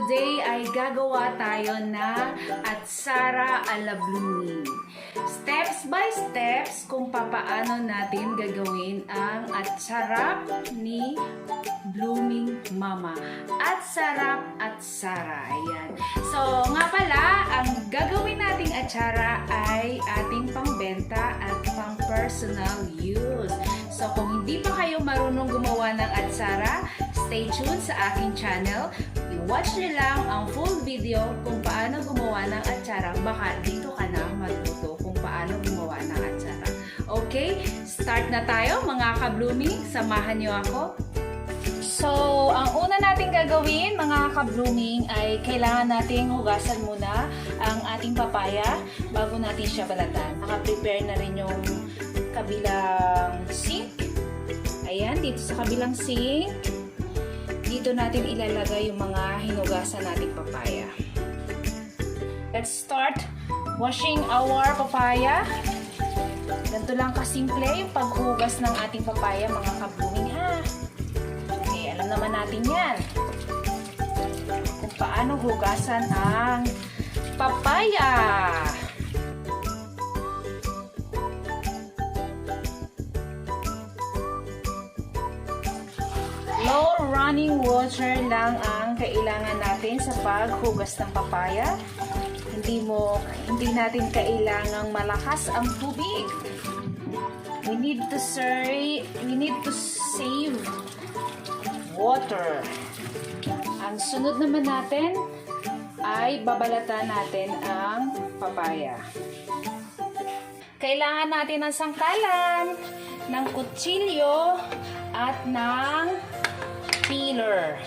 today ay gagawa tayo na atsara ala blooming. Steps by steps kung papaano natin gagawin ang atsara ni blooming mama. At sarap at sara. Ayan. So, nga pala, ang gagawin nating atsara ay ating pangbenta at pang personal use. So, kung hindi pa kayo marunong gumawa ng atsara, stay tuned sa aking channel. I-watch nyo lang ang full video kung paano gumawa ng atsara. Baka dito ka na matuto kung paano gumawa ng atsara. Okay? Start na tayo mga ka-blooming. Samahan nyo ako. So, ang una nating gagawin mga ka-blooming ay kailangan nating hugasan muna ang ating papaya bago natin siya balatan. Naka-prepare na rin yung kabilang sink. Ayan, dito sa kabilang sink, dito natin ilalagay yung mga hinugasan nating papaya. Let's start washing our papaya. Ganito lang kasimple yung paghugas ng ating papaya mga ka-blooming ha. Okay, alam naman natin yan kung paano hugasan ang papaya. Low running water lang ang kailangan natin sa paghugas ng papaya. Hindi natin kailangang malakas ang tubig. We need to save water. Ang sunod naman natin ay babalatan natin ang papaya. Kailangan natin ng sangkalan, ng kutsilyo, at ng peeler.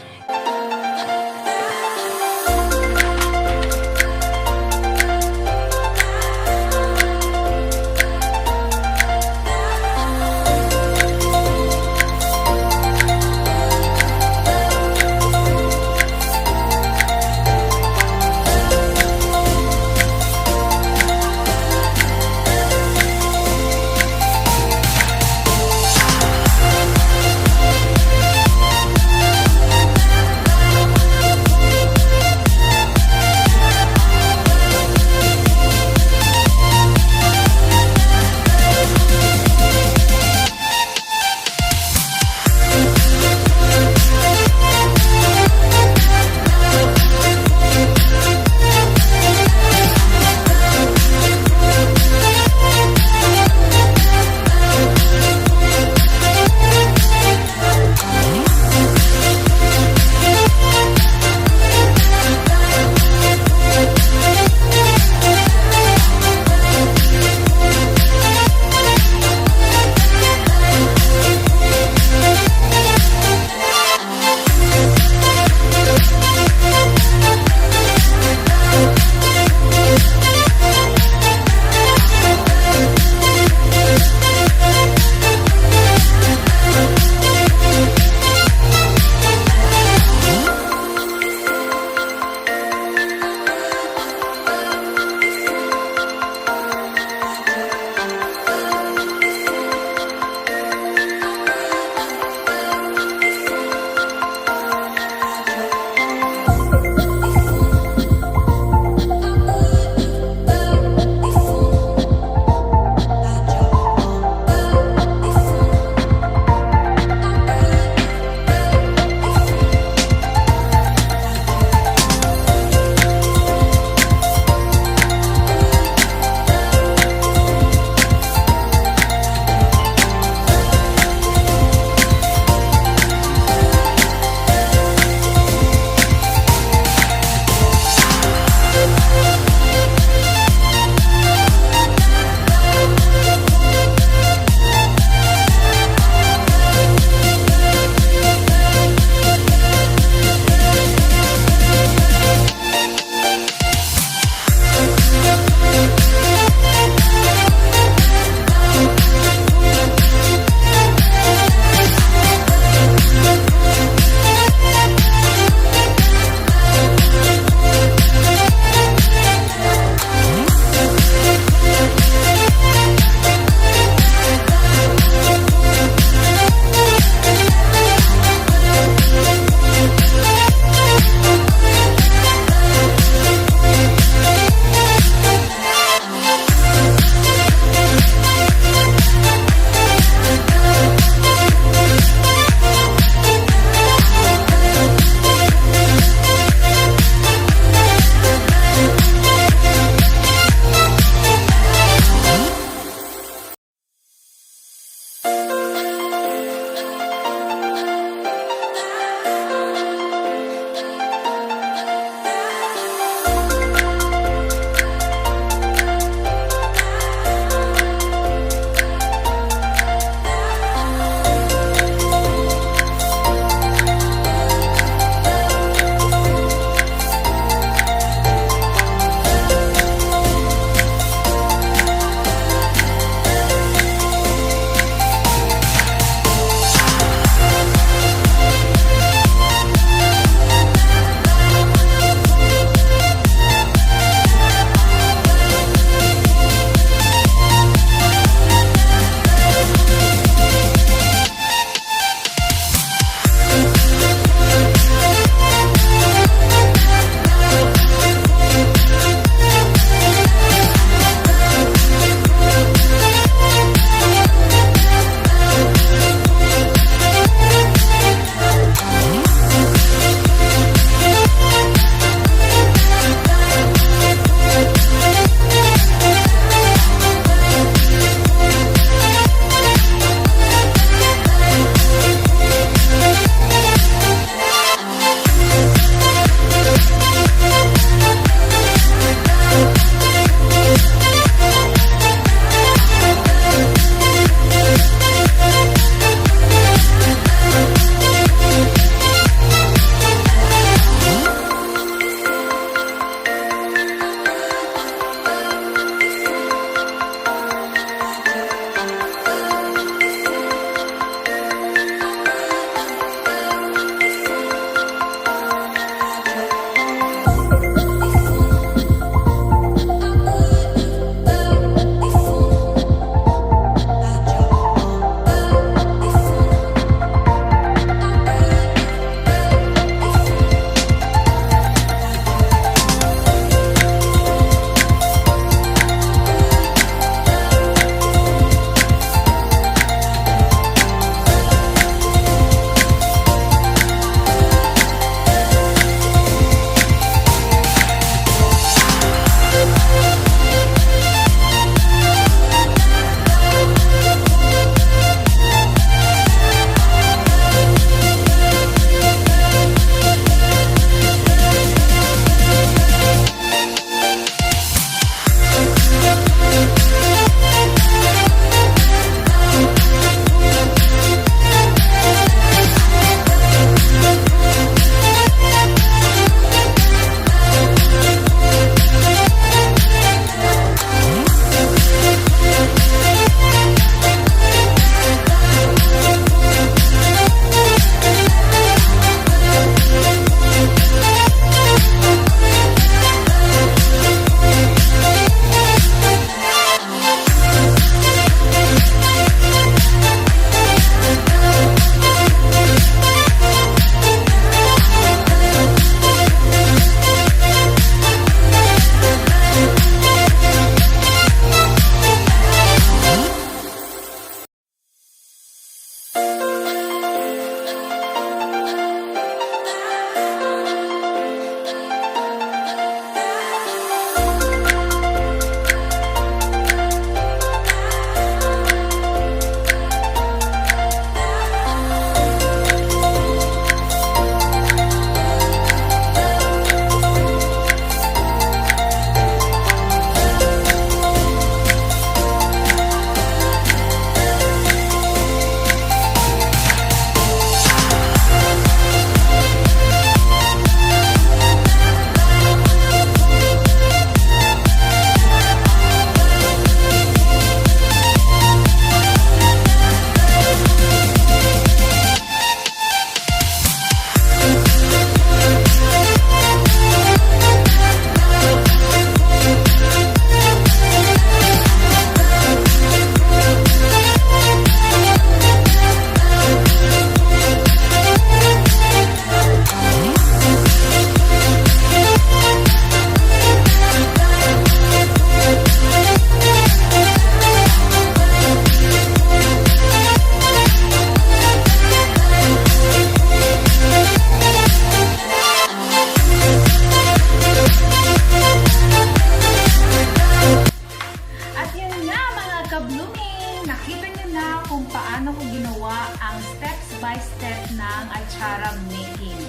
nakita niyo na kung paano ko ginawa ang steps by step ng atsara making.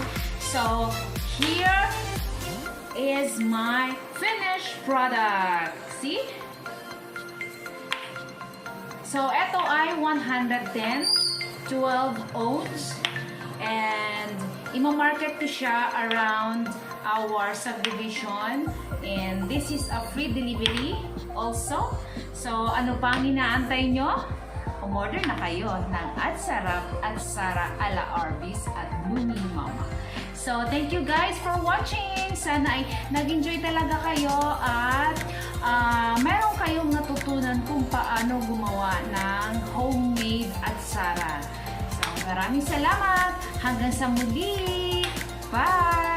So, here is my finished product. See? So, ito ay 110, 12 ounce. And, imo-market ko siya around our subdivision. And, this is a free delivery also. So, ano pang inaantay nyo? Umorder na kayo ng Atsara ala Arby's at Blooming Mama. So, thank you guys for watching. Sana ay nag-enjoy talaga kayo at meron kayong natutunan kung paano gumawa ng homemade atsara. So, maraming salamat. Hanggang sa muli. Bye!